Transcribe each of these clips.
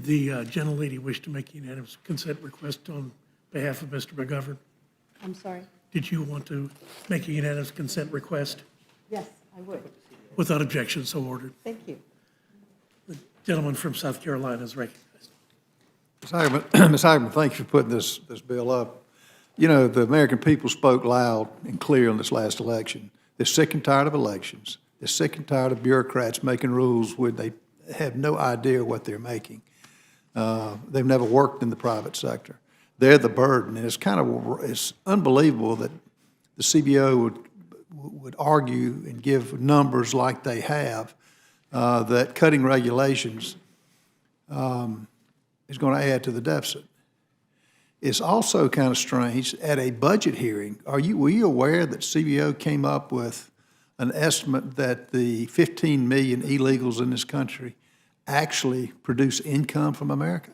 the gentlelady wish to make a unanimous consent request on behalf of Mr. McGovern? I'm sorry? Did you want to make a unanimous consent request? Yes, I would. Without objection, so ordered. Thank you. The gentleman from South Carolina is recognized. Ms. Hageman, thank you for putting this bill up. You know, the American people spoke loud and clear on this last election. They're sick and tired of elections. They're sick and tired of bureaucrats making rules where they have no idea what they're making. They've never worked in the private sector. They're the burden, and it's unbelievable that the CBO would argue and give numbers like they have, that cutting regulations is going to add to the deficit. It's also kind of strange, at a budget hearing, were you aware that CBO came up with an estimate that the 15 million illegals in this country actually produce income from America?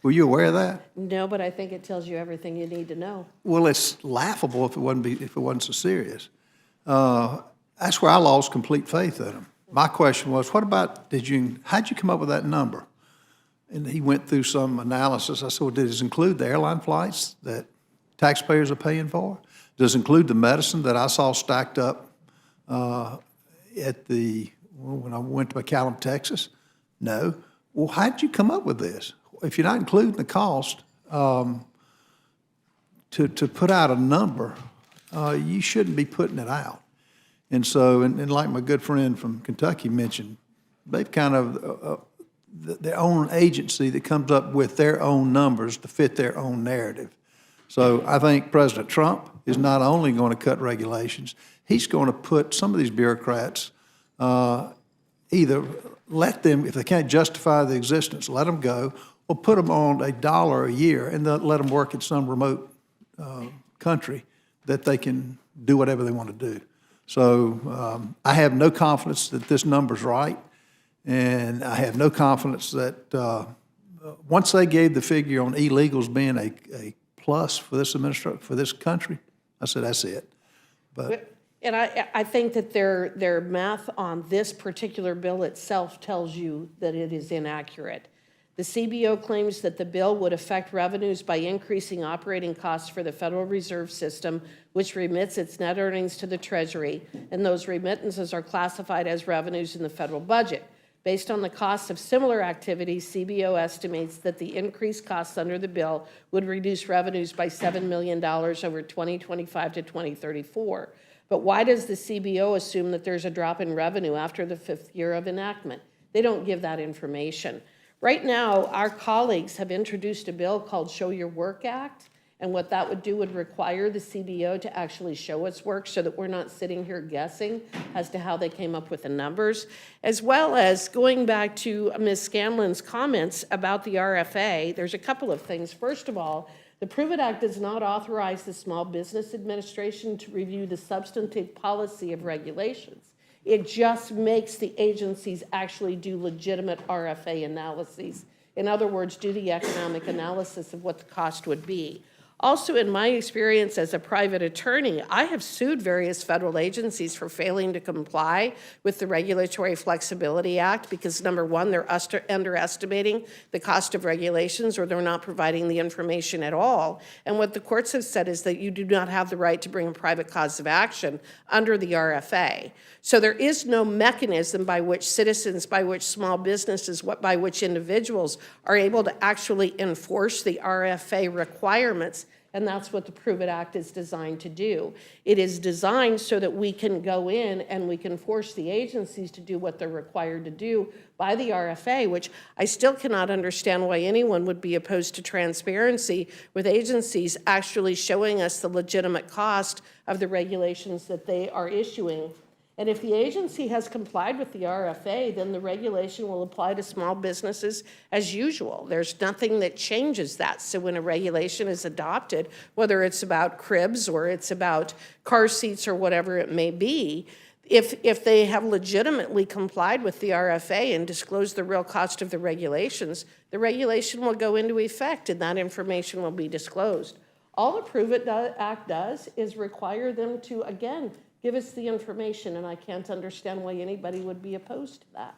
Were you aware of that? No, but I think it tells you everything you need to know. Well, it's laughable if it wasn't so serious. That's where I lost complete faith in them. My question was, how'd you come up with that number? And he went through some analysis. I said, well, does it include the airline flights that taxpayers are paying for? Does it include the medicine that I saw stacked up when I went to McAllen, Texas? No. Well, how'd you come up with this? If you're not including the cost, to put out a number, you shouldn't be putting it out. And so, and like my good friend from Kentucky mentioned, they've kind of their own agency that comes up with their own numbers to fit their own narrative. So I think President Trump is not only going to cut regulations, he's going to put some of these bureaucrats, either let them, if they can't justify the existence, let them go, or put them on $1 a year and let them work in some remote country that they can do whatever they want to do. So I have no confidence that this number's right, and I have no confidence that once they gave the figure on illegals being a plus for this country, I said that's it. But And I think that their math on this particular bill itself tells you that it is inaccurate. The CBO claims that the bill would affect revenues by increasing operating costs for the Federal Reserve System, which remits its net earnings to the Treasury, and those remittances are classified as revenues in the federal budget. Based on the cost of similar activities, CBO estimates that the increased costs under the bill would reduce revenues by $7 million over 2025 to 2034. But why does the CBO assume that there's a drop in revenue after the 5th year of enactment? They don't give that information. Right now, our colleagues have introduced a bill called Show Your Work Act, and what that would do would require the CBO to actually show its work so that we're not sitting here guessing as to how they came up with the numbers, as well as going back to Ms. Scanlon's comments about the RFA. There's a couple of things. First of all, the Prove It Act does not authorize the Small Business Administration to review the substantive policy of regulations. It just makes the agencies actually do legitimate RFA analyses. In other words, do the economic analysis of what the cost would be. Also, in my experience as a private attorney, I have sued various federal agencies for failing to comply with the Regulatory Flexibility Act because, number one, they're underestimating the cost of regulations or they're not providing the information at all. And what the courts have said is that you do not have the right to bring a private cause of action under the RFA. So there is no mechanism by which citizens, by which small businesses, by which individuals are able to actually enforce the RFA requirements. And that's what the Prove It Act is designed to do. It is designed so that we can go in and we can force the agencies to do what they're required to do by the RFA, which I still cannot understand why anyone would be opposed to transparency with agencies actually showing us the legitimate cost of the regulations that they are issuing. And if the agency has complied with the RFA, then the regulation will apply to small businesses as usual. There's nothing that changes that. So when a regulation is adopted, whether it's about cribs or it's about car seats or whatever it may be, if they have legitimately complied with the RFA and disclosed the real cost of the regulation will go into effect and that information will be disclosed. All the Prove It Act does is require them to, again, give us the information, and I can't understand why anybody would be opposed to that.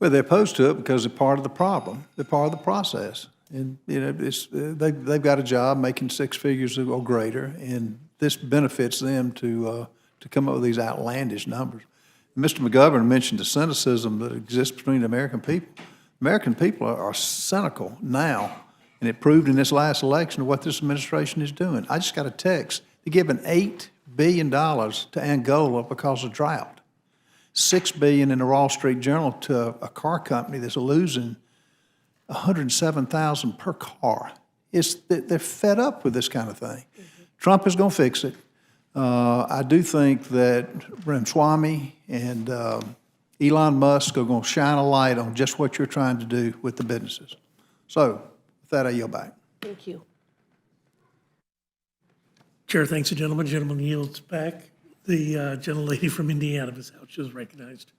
Well, they're opposed to it because they're part of the problem. They're part of the process. And, you know, they've got a job making six figures or greater, and this benefits them to come up with these outlandish numbers. Mr. McGovern mentioned the cynicism that exists between the American people. American people are cynical now, and it proved in this last election of what this administration is doing. I just got a text. They're giving $8 billion to Angola because of drought. $6 billion in the Wall Street Journal to a car company that's losing $107,000 per car. They're fed up with this kind of thing. Trump is going to fix it. I do think that Ramaswamy and Elon Musk are going to shine a light on just what you're trying to do with the businesses. So with that, I yield back. Thank you. Chair thanks the gentleman. Gentleman yields back. The gentlelady from Indiana, Ms. Houch, is recognized.